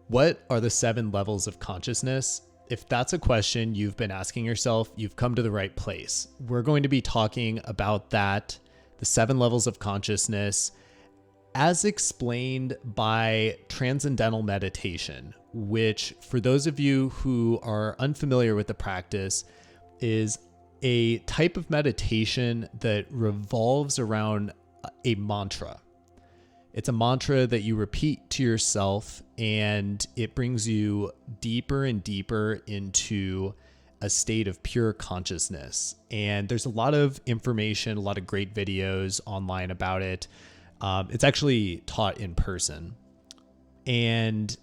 What are the 7 levels of consciousness? If that's a question you've been asking yourself, you've come to the right place. We're going to be talking about that, the 7 levels of consciousness, as explained by Transcendental Meditation, which, for those of you who are unfamiliar with the practice, is a type of meditation that revolves around a mantra. It's a mantra that you repeat to yourself, and it brings you deeper and deeper into a state of pure consciousness. And there's a lot of information, a lot of great videos online about it. It's actually taught in person. And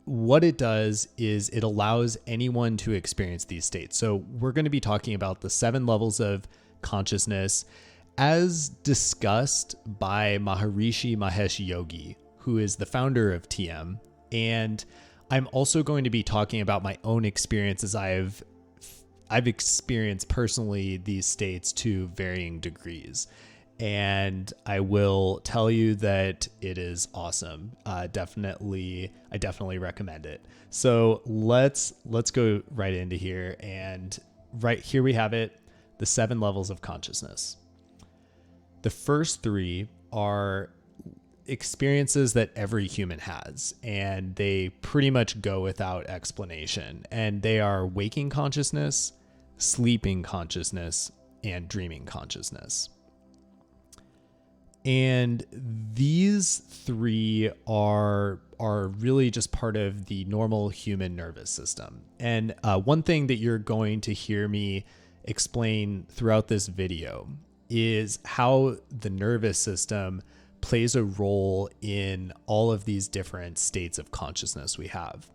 what it does is it allows anyone to experience these states. So we're going to be talking about the 7 levels of consciousness as discussed by Maharishi Mahesh Yogi, who is the founder of TM. And I'm also going to be talking about my own experiences. I've experienced personally these states to varying degrees. And I will tell you that it is awesome. I definitely recommend it. So let's go right into here. And right here we have it, the 7 levels of consciousness. The first 3 are experiences that every human has, and they pretty much go without explanation. And they are waking consciousness, sleeping consciousness, and dreaming consciousness. And these 3 are really just part of the normal human nervous system. And one thing that you're going to hear me explain throughout this video is how the nervous system plays a role in all of these different states of consciousness we have.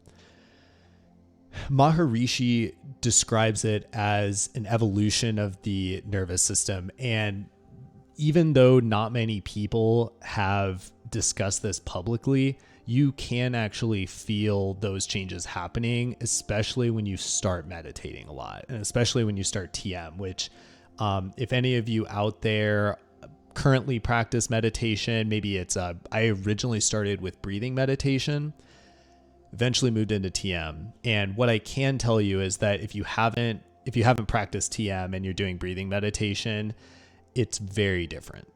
Maharishi describes it as an evolution of the nervous system. And even though not many people have discussed this publicly, you can actually feel those changes happening, especially when you start meditating a lot, and especially when you start TM, which if any of you out there currently practice meditation, maybe it's I originally started with breathing meditation, eventually moved into TM. And what I can tell you is that if you haven't practiced TM and you're doing breathing meditation, it's very different.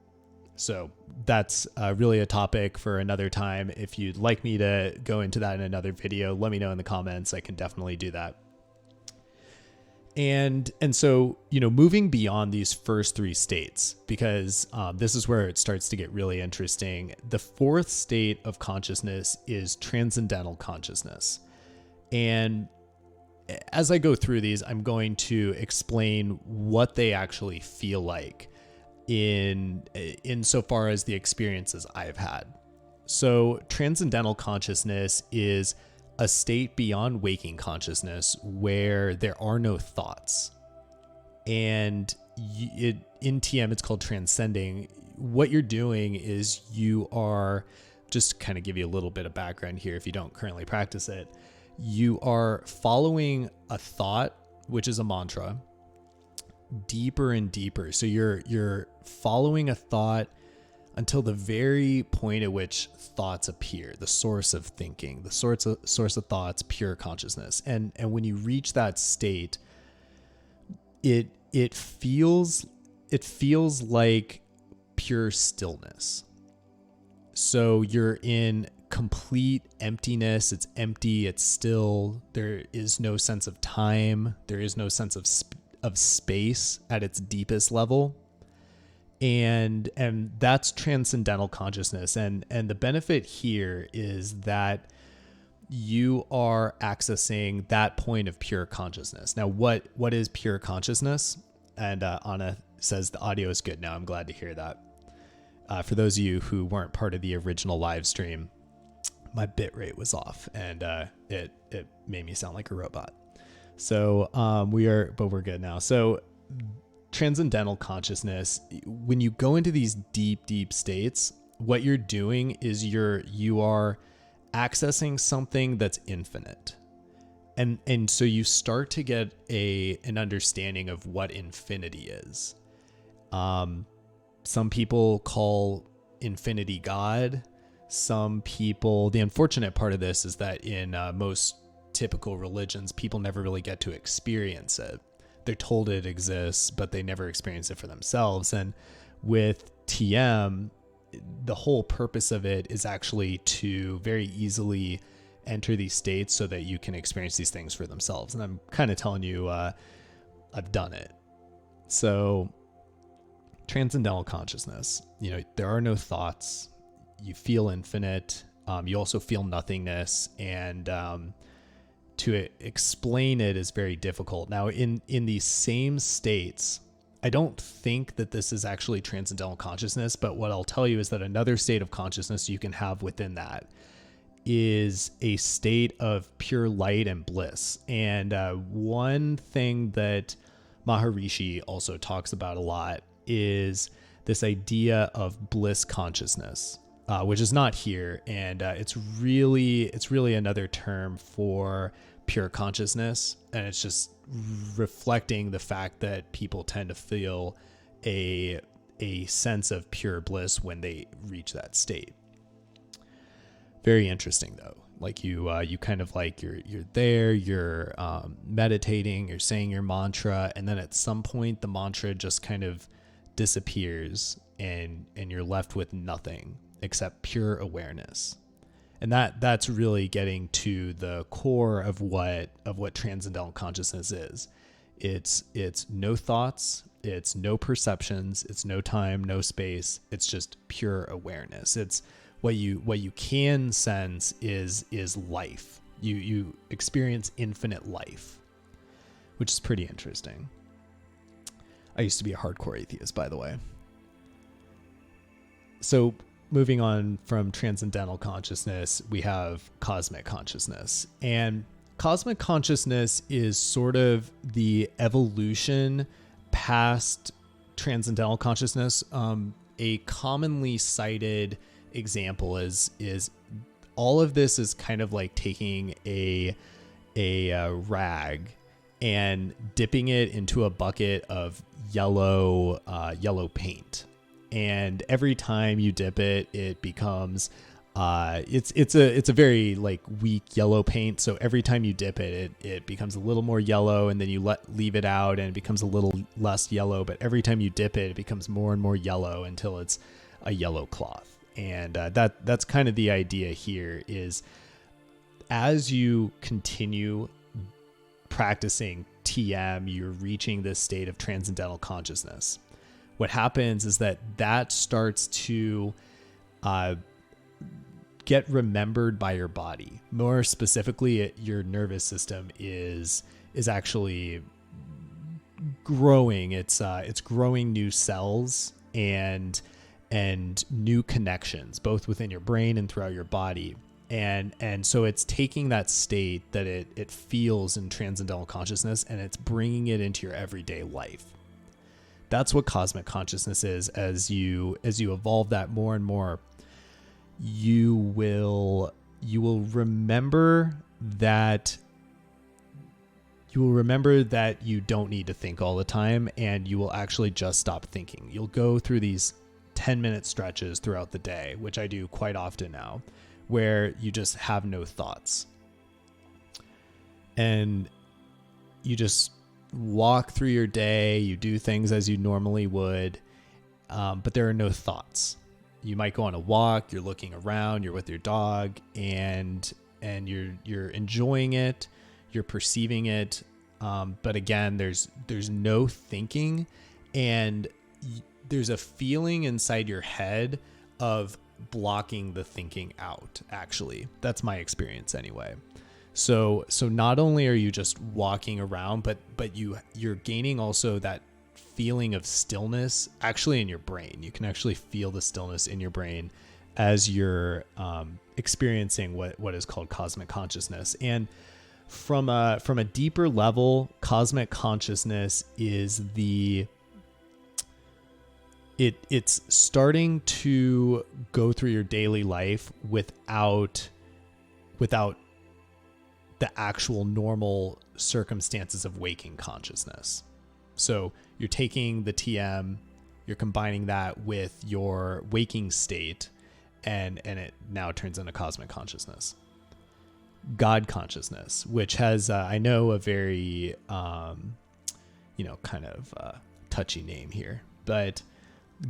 So that's really a topic for another time. If you'd like me to go into that in another video, let me know in the comments. I can definitely do that. And so, moving beyond these first 3 states, because this is where it starts to get really interesting. The 4th state of consciousness is transcendental consciousness. And as I go through these, I'm going to explain what they actually feel like insofar as the experiences I've had. So transcendental consciousness is a state beyond waking consciousness where there are no thoughts. And in TM, it's called transcending. What you're doing is you are, just to kind of give you a little bit of background here if you don't currently practice it, you are following a thought, which is a mantra, deeper and deeper. So you're following a thought until the very point at which thoughts appear, the source of thinking, the source of thoughts, pure consciousness. And when you reach that state, it feels like pure stillness. So you're in complete emptiness. It's empty. It's still. There is no sense of time. There is no sense of space at its deepest level. And that's transcendental consciousness. And the benefit here is that you are accessing that point of pure consciousness. Now, what is pure consciousness? And Anna says the audio is good now. I'm glad to hear that. For those of you who weren't part of the original live stream, my bit rate was off, and it made me sound like a robot. So we're good now. So transcendental consciousness, when you go into these deep states, what you're doing is you are accessing something that's infinite. And so you start to get an understanding of what infinity is. Some people call infinity God. some people, the unfortunate part of this is that in most typical religions, people never really get to experience it. They're told it exists, but they never experience it for themselves. And with TM, the whole purpose of it is actually to very easily enter these states so that you can experience these things for themselves. And I'm kind of telling you, I've done it. So transcendental consciousness, there are no thoughts. You feel infinite. You also feel nothingness. And to explain it is very difficult. Now, in these same states, I don't think that this is actually transcendental consciousness, but what I'll tell you is that another state of consciousness you can have within that is a state of pure light and bliss. And one thing that Maharishi also talks about a lot is this idea of bliss consciousness, which is not here. And it's really another term for pure consciousness. And it's just reflecting the fact that people tend to feel a sense of pure bliss when they reach that state. Very interesting though. Like you kind of like you're there, you're meditating, you're saying your mantra, and then at some point the mantra just kind of disappears and you're left with nothing except pure awareness. And that's really getting to the core of what transcendental consciousness is. It's no thoughts, it's no perceptions, it's no time, no space. It's just pure awareness. It's what you can sense is life. You experience infinite life, which is pretty interesting. I used to be a hardcore atheist, by the way. So moving on from transcendental consciousness, we have cosmic consciousness. And cosmic consciousness is sort of the evolution past transcendental consciousness. A commonly cited example is all of this is kind of like taking a rag and dipping it into a bucket of yellow paint. And every time you dip it, it becomes it's a very like weak yellow paint. So every time you dip it, it becomes a little more yellow, and then you leave it out and it becomes a little less yellow. But every time you dip it, it becomes more and more yellow until it's a yellow cloth. And that's kind of the idea here is as you continue practicing TM, you're reaching this state of transcendental consciousness. What happens is that starts to get remembered by your body. More specifically, your nervous system is actually growing. It's growing new cells and new connections, both within your brain and throughout your body. And so it's taking that state that it feels in transcendental consciousness, and it's bringing it into your everyday life. That's what cosmic consciousness is. As you evolve that more and more, you will remember that you don't need to think all the time, and you will actually just stop thinking. You'll go through these 10-minute stretches throughout the day, which I do quite often now, where you just have no thoughts. And you just walk through your day, you do things as you normally would, but there are no thoughts. You might go on a walk, you're looking around, you're with your dog, and you're enjoying it, you're perceiving it, but again, there's no thinking, and there's a feeling inside your head of blocking the thinking out. Actually, that's my experience anyway. So not only are you just walking around, but you're gaining also that feeling of stillness actually in your brain. You can actually feel the stillness in your brain as you're experiencing what is called cosmic consciousness. And from a deeper level, cosmic consciousness is it's starting to go through your daily life without the actual normal circumstances of waking consciousness. So you're taking the TM, you're combining that with your waking state, and it now turns into cosmic consciousness. God consciousness, which has, I know, a very, touchy name here, but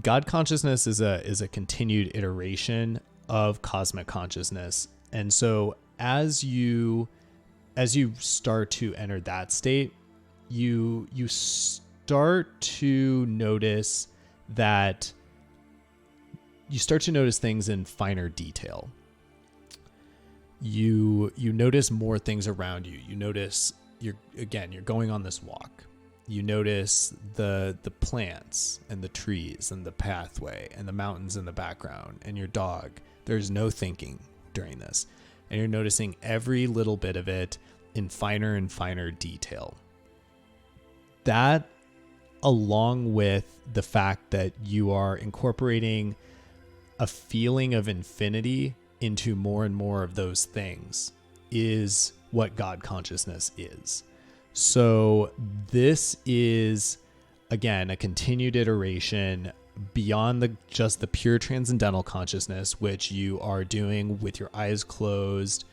God consciousness is a continued iteration of cosmic consciousness. And so as you start to enter that state, you start to notice things in finer detail. You notice more things around you. You notice you're going on this walk. You notice the plants and the trees and the pathway and the mountains in the background and your dog. There's no thinking during this. And you're noticing every little bit of it in finer and finer detail. That, along with the fact that you are incorporating a feeling of infinity into more and more of those things, is what God consciousness is. So this is, again, a continued iteration beyond just the pure transcendental consciousness, which you are doing with your eyes closed,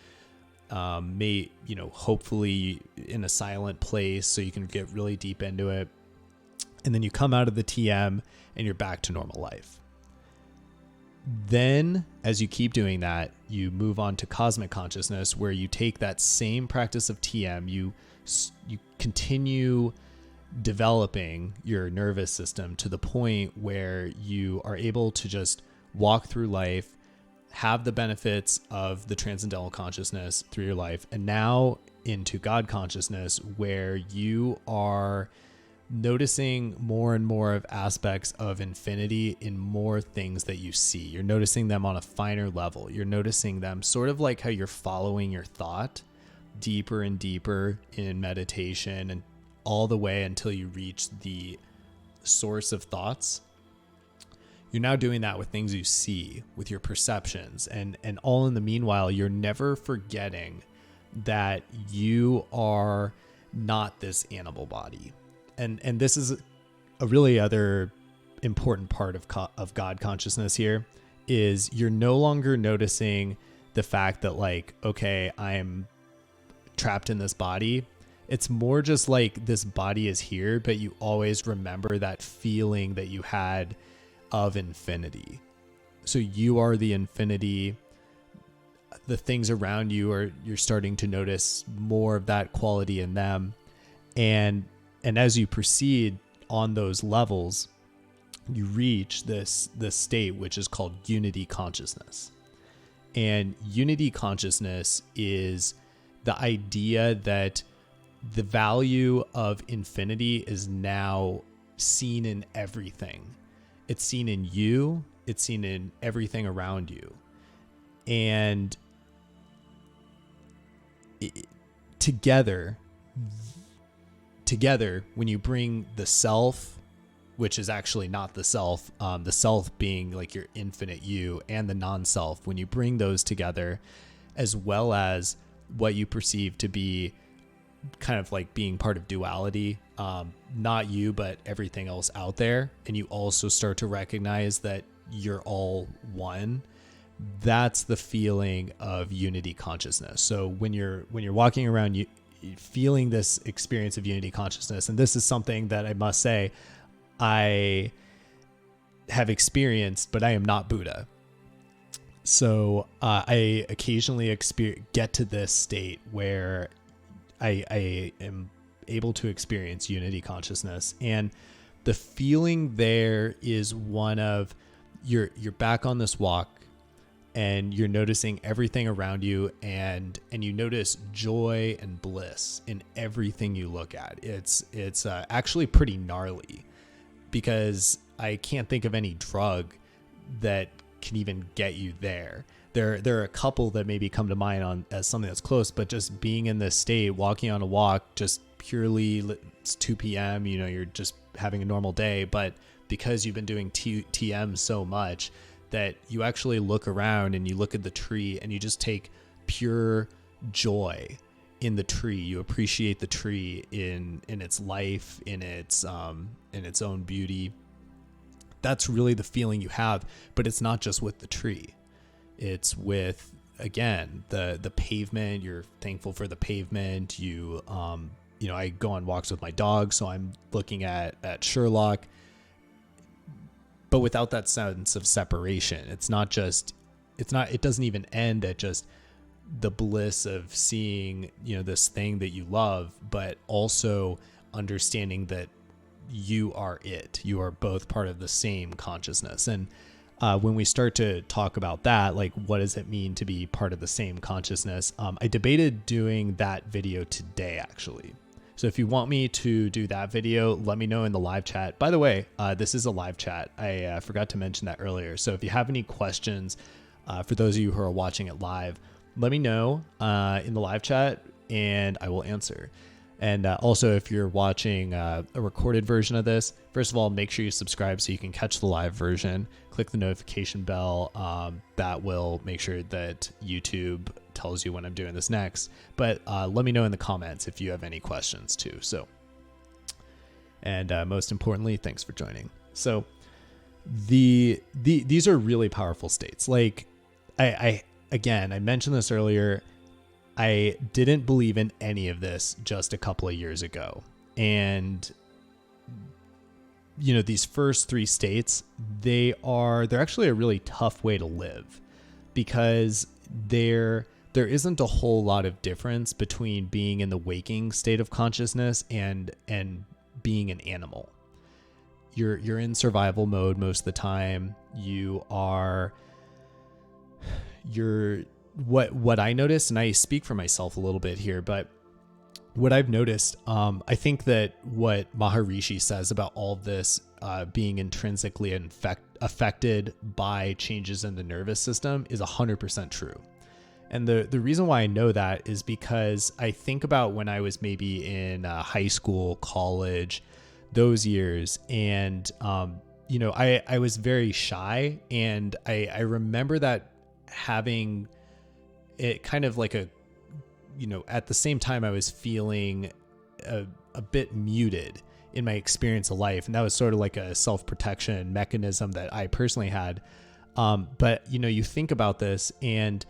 hopefully in a silent place so you can get really deep into it. And then you come out of the TM and you're back to normal life. Then, as you keep doing that, you move on to cosmic consciousness, where you take that same practice of TM, you continue developing your nervous system to the point where you are able to just walk through life, have the benefits of the transcendental consciousness through your life, and now into God consciousness, where you are noticing more and more of aspects of infinity in more things that you see. You're noticing them on a finer level. You're noticing them sort of like how you're following your thought deeper and deeper in meditation, and all the way until you reach the source of thoughts. You're now doing that with things you see, with your perceptions, and all in the meanwhile, you're never forgetting that you are not this animal body. And this is a really other important part of God consciousness here, is you're no longer noticing the fact that, like, okay, I'm trapped in this body. It's more just like this body is here, but you always remember that feeling that you had of infinity. So you are the infinity. The things around you you're starting to notice more of that quality in them. And as you proceed on those levels, you reach this state, which is called unity consciousness. And unity consciousness is the idea that the value of infinity is now seen in everything. It's seen in you. It's seen in everything around you. And together, when you bring the self, which is actually not the self being like your infinite you, and the non-self, when you bring those together, as well as what you perceive to be kind of like being part of duality, not you, but everything else out there, and you also start to recognize that you're all one, that's the feeling of unity consciousness. So when you're walking around, you feeling this experience of unity consciousness, and this is something that I must say I have experienced, but I am not Buddha. So I occasionally get to this state where I am able to experience unity consciousness, and the feeling there is one of you're back on this walk, and you're noticing everything around you, and you notice joy and bliss in everything you look at. It's actually pretty gnarly, because I can't think of any drug that can even get you there. There are a couple that maybe come to mind as something that's close, but just being in this state, walking on a walk, just purely, it's 2 p.m., you're just having a normal day, but because you've been doing TM so much that you actually look around and you look at the tree and you just take pure joy in the tree. You appreciate the tree in its life, in its own beauty. That's really the feeling you have, but it's not just with the tree. It's with, again, the pavement. You're thankful for the pavement. I go on walks with my dog, so I'm looking at Sherlock, but without that sense of separation. It doesn't even end at just the bliss of seeing, this thing that you love, but also understanding that you are it. You are both part of the same consciousness. And when we start to talk about that, like, what does it mean to be part of the same consciousness? I debated doing that video today, actually. So if you want me to do that video, let me know in the live chat. By the way, this is a live chat. I forgot to mention that earlier. So if you have any questions, for those of you who are watching it live, let me know in the live chat and I will answer. And also, if you're watching a recorded version of this, first of all, make sure you subscribe so you can catch the live version. Click the notification bell. That will make sure that YouTube tells you when I'm doing this next. But let me know in the comments if you have any questions too. So, and most importantly, thanks for joining. So, these are really powerful states. Like, I mentioned this earlier. I didn't believe in any of this just a couple of years ago. And, these first three states, they're actually a really tough way to live, because there isn't a whole lot of difference between being in the waking state of consciousness and being an animal. You're in survival mode most of the time. What I noticed, and I speak for myself a little bit here, but what I've noticed, I think that what Maharishi says about all of this being intrinsically affected by changes in the nervous system is 100% true. And the reason why I know that is because I think about when I was maybe in high school, college, those years, and I was very shy, and I remember that having it kind of like at the same time I was feeling a bit muted in my experience of life. And that was sort of like a self-protection mechanism that I personally had. But you think about this and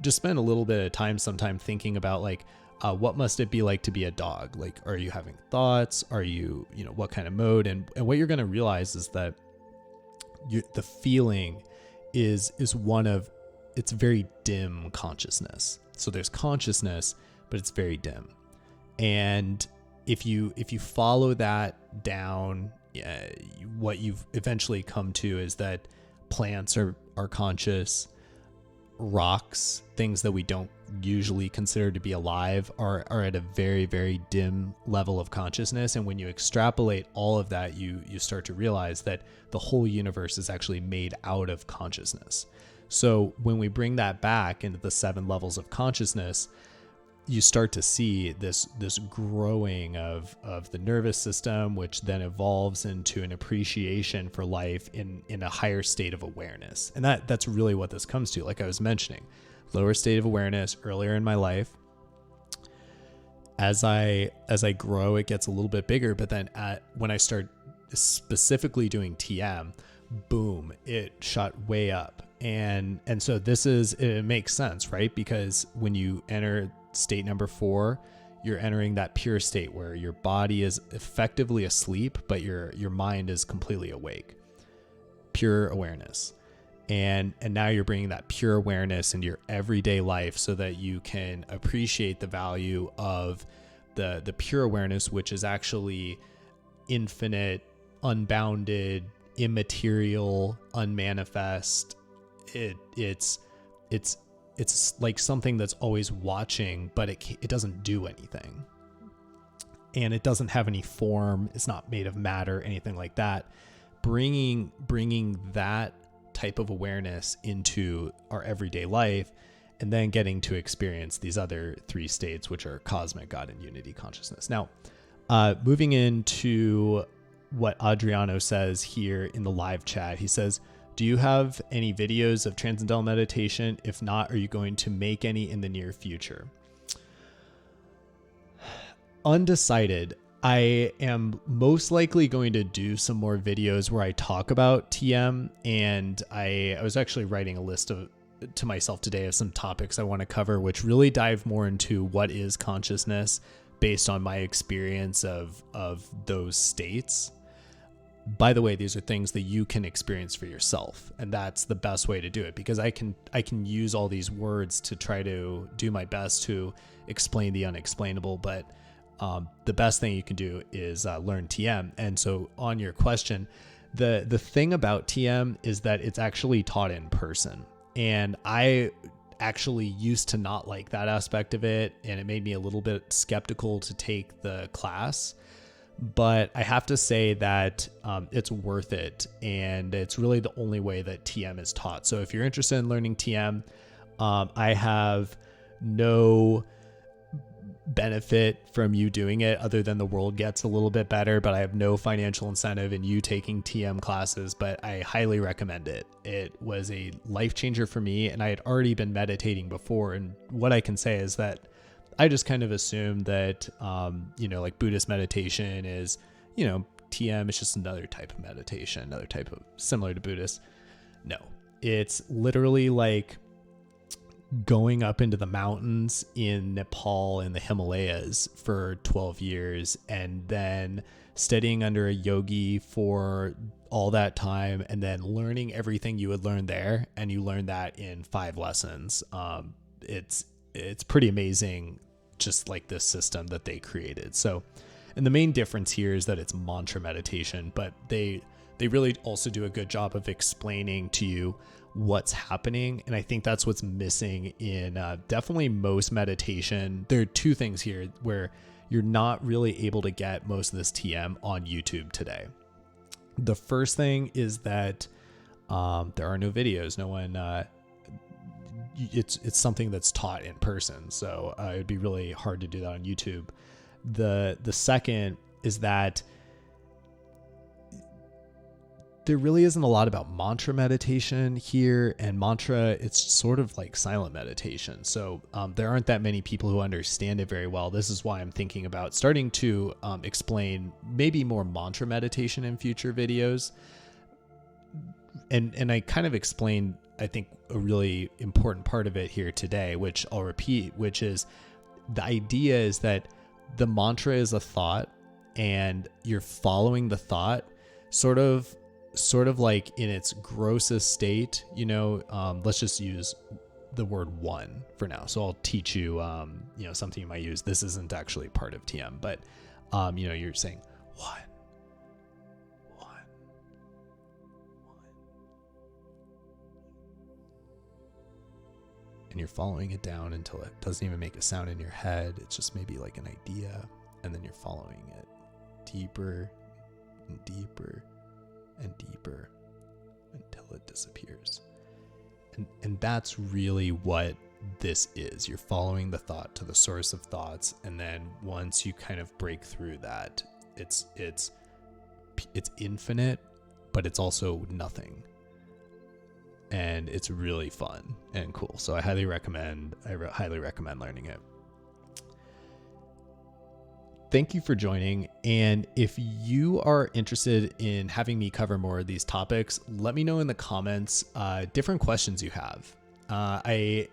just spend a little bit of time sometime thinking about like, what must it be like to be a dog? Like, are you having thoughts? Are you, what kind of mode? And what you're going to realize is that the feeling is one of, it's very dim consciousness. So there's consciousness, but it's very dim. And if you follow that down, what you've eventually come to is that plants are conscious, rocks, things that we don't usually consider to be alive are at a very, very dim level of consciousness. And when you extrapolate all of that, you start to realize that the whole universe is actually made out of consciousness. So when we bring that back into the 7 levels of consciousness, you start to see this growing of the nervous system, which then evolves into an appreciation for life in a higher state of awareness. And that's really what this comes to. Like I was mentioning, lower state of awareness earlier in my life. As I grow, it gets a little bit bigger, but then when I start specifically doing TM, boom, it shot way up. And so it makes sense, right? Because when you enter state number 4, you're entering that pure state where your body is effectively asleep, but your mind is completely awake. Pure awareness. And now you're bringing that pure awareness into your everyday life so that you can appreciate the value of the pure awareness, which is actually infinite, unbounded, immaterial, unmanifest. It's like something that's always watching, but it doesn't do anything. And it doesn't have any form. It's not made of matter, anything like that. Bringing that type of awareness into our everyday life, and then getting to experience these other 3 states, which are cosmic, God, and unity consciousness. Now, moving into what Adriano says here in the live chat, he says, do you have any videos of Transcendental Meditation? If not, are you going to make any in the near future? Undecided. I am most likely going to do some more videos where I talk about TM, and I was actually writing a list to myself today of some topics I want to cover, which really dive more into what is consciousness based on my experience of those states. By the way, these are things that you can experience for yourself, and that's the best way to do it, because I can use all these words to try to do my best to explain the unexplainable, but the best thing you can do is learn TM. And so on your question, the thing about TM is that it's actually taught in person. And I actually used to not like that aspect of it, and it made me a little bit skeptical to take the class. But I have to say that it's worth it, and it's really the only way that TM is taught. So if you're interested in learning TM, I have no benefit from you doing it other than the world gets a little bit better, but I have no financial incentive in you taking TM classes, but I highly recommend it. It was a life changer for me, and I had already been meditating before, and what I can say is that I just kind of assumed that like Buddhist meditation is, TM is just another type of meditation, another type of similar to Buddhist. No, it's literally like going up into the mountains in Nepal in the Himalayas for 12 years and then studying under a yogi for all that time and then learning everything you would learn there, and you learn that in 5 lessons. It's pretty amazing, just like this system that they created. So, and the main difference here is that it's mantra meditation, but they really also do a good job of explaining to you what's happening. And I think that's what's missing in definitely most meditation. There are 2 things here where you're not really able to get most of this TM on YouTube today. The first thing is that there are no videos. No one, it's something that's taught in person. So it'd be really hard to do that on YouTube. The second is that there really isn't a lot about mantra meditation here, and mantra, it's sort of like silent meditation. So there aren't that many people who understand it very well. This is why I'm thinking about starting to explain maybe more mantra meditation in future videos. And I kind of explained, I think, a really important part of it here today, which I'll repeat, which is the idea is that the mantra is a thought, and you're following the thought sort of like in its grossest state, let's just use the word one for now. So I'll teach you, something you might use. This isn't actually part of TM, but, you're saying one, and you're following it down until it doesn't even make a sound in your head. It's just maybe like an idea. And then you're following it deeper and deeper and deeper until it disappears. And that's really what this is. You're following the thought to the source of thoughts, and then once you kind of break through that, it's infinite, but it's also nothing. And it's really fun and cool. So I highly recommend learning it. Thank you for joining. And if you are interested in having me cover more of these topics, let me know in the comments different questions you have. I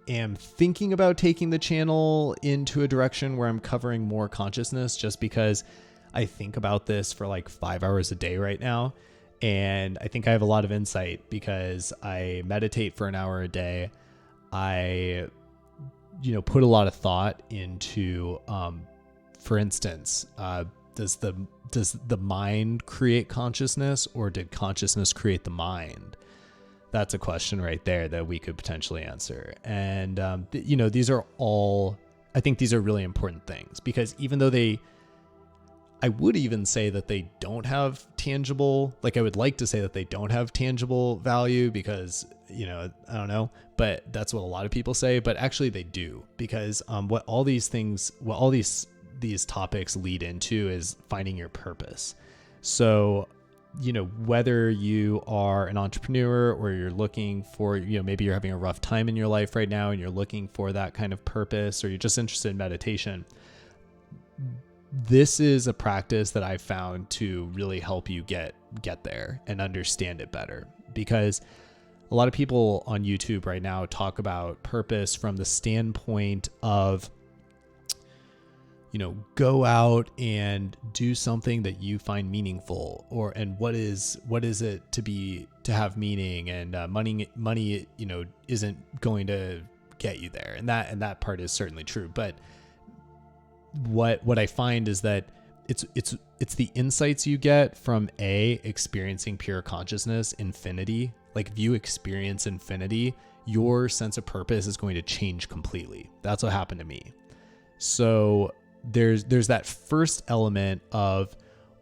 am thinking about taking the channel into a direction where I'm covering more consciousness, just because I think about this for like 5 hours a day right now. And I think I have a lot of insight because I meditate for an hour a day. I, put a lot of thought into, for instance, does the mind create consciousness, or did consciousness create the mind? That's a question right there that we could potentially answer. And, these are all, I think these are really important things, because even though I would even say that they don't have tangible, like I would like to say that they don't have tangible value because, I don't know, but that's what a lot of people say, but actually they do, because what all these topics lead into is finding your purpose. So, whether you are an entrepreneur or you're looking for, maybe you're having a rough time in your life right now and you're looking for that kind of purpose, or you're just interested in meditation, this is a practice that I found to really help you get there and understand it better, because a lot of people on YouTube right now talk about purpose from the standpoint of, go out and do something that you find meaningful, and what is it to have meaning, and money, isn't going to get you there. And that part is certainly true. But what I find is that it's the insights you get from experiencing pure consciousness, infinity. Like if you experience infinity, your sense of purpose is going to change completely. That's what happened to me. So there's that first element of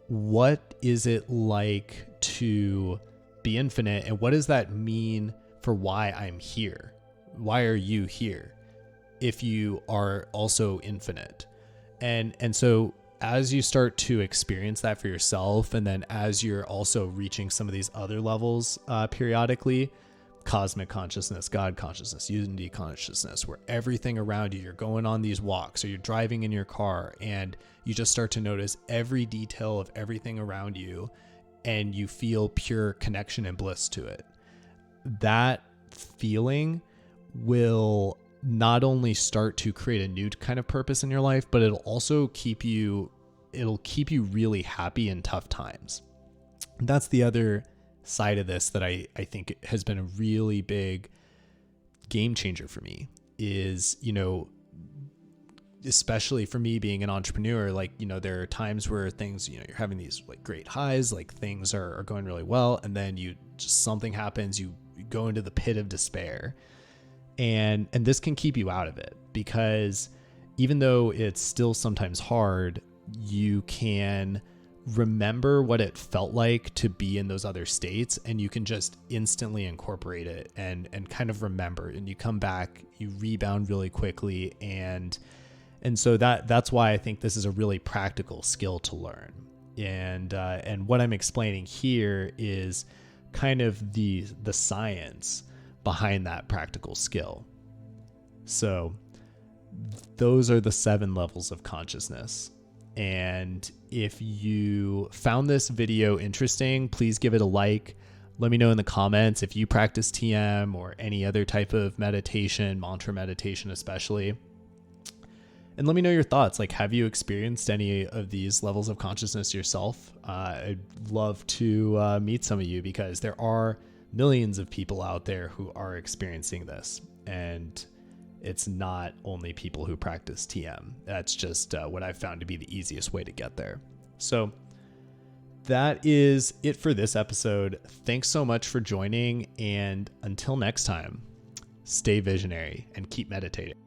what is it like to be infinite, and what does that mean for why I'm here? Why are you here if you are also infinite? And so as you start to experience that for yourself, and then as you're also reaching some of these other levels periodically, cosmic consciousness, God consciousness, unity consciousness, where everything around you, you're going on these walks or you're driving in your car and you just start to notice every detail of everything around you, and you feel pure connection and bliss to it. That feeling will not only start to create a new kind of purpose in your life, but it'll also keep you really happy in tough times. And that's the other side of this that I think has been a really big game changer for me is, especially for me being an entrepreneur, there are times where things, you're having these like great highs, like things are going really well. And then something happens, you go into the pit of despair. And this can keep you out of it, because even though it's still sometimes hard, you can remember what it felt like to be in those other states, and you can just instantly incorporate it and kind of remember, and you come back, you rebound really quickly. And so that's why I think this is a really practical skill to learn. And what I'm explaining here is kind of the science behind that practical skill. So those are the 7 levels of consciousness. And if you found this video interesting, please give it a like. Let me know in the comments if you practice TM or any other type of meditation, mantra meditation especially. And let me know your thoughts. Like, have you experienced any of these levels of consciousness yourself? I'd love to meet some of you, because there are millions of people out there who are experiencing this, and it's not only people who practice TM. That's just what I've found to be the easiest way to get there. So that is it for this episode. Thanks so much for joining, and until next time, stay visionary and keep meditating.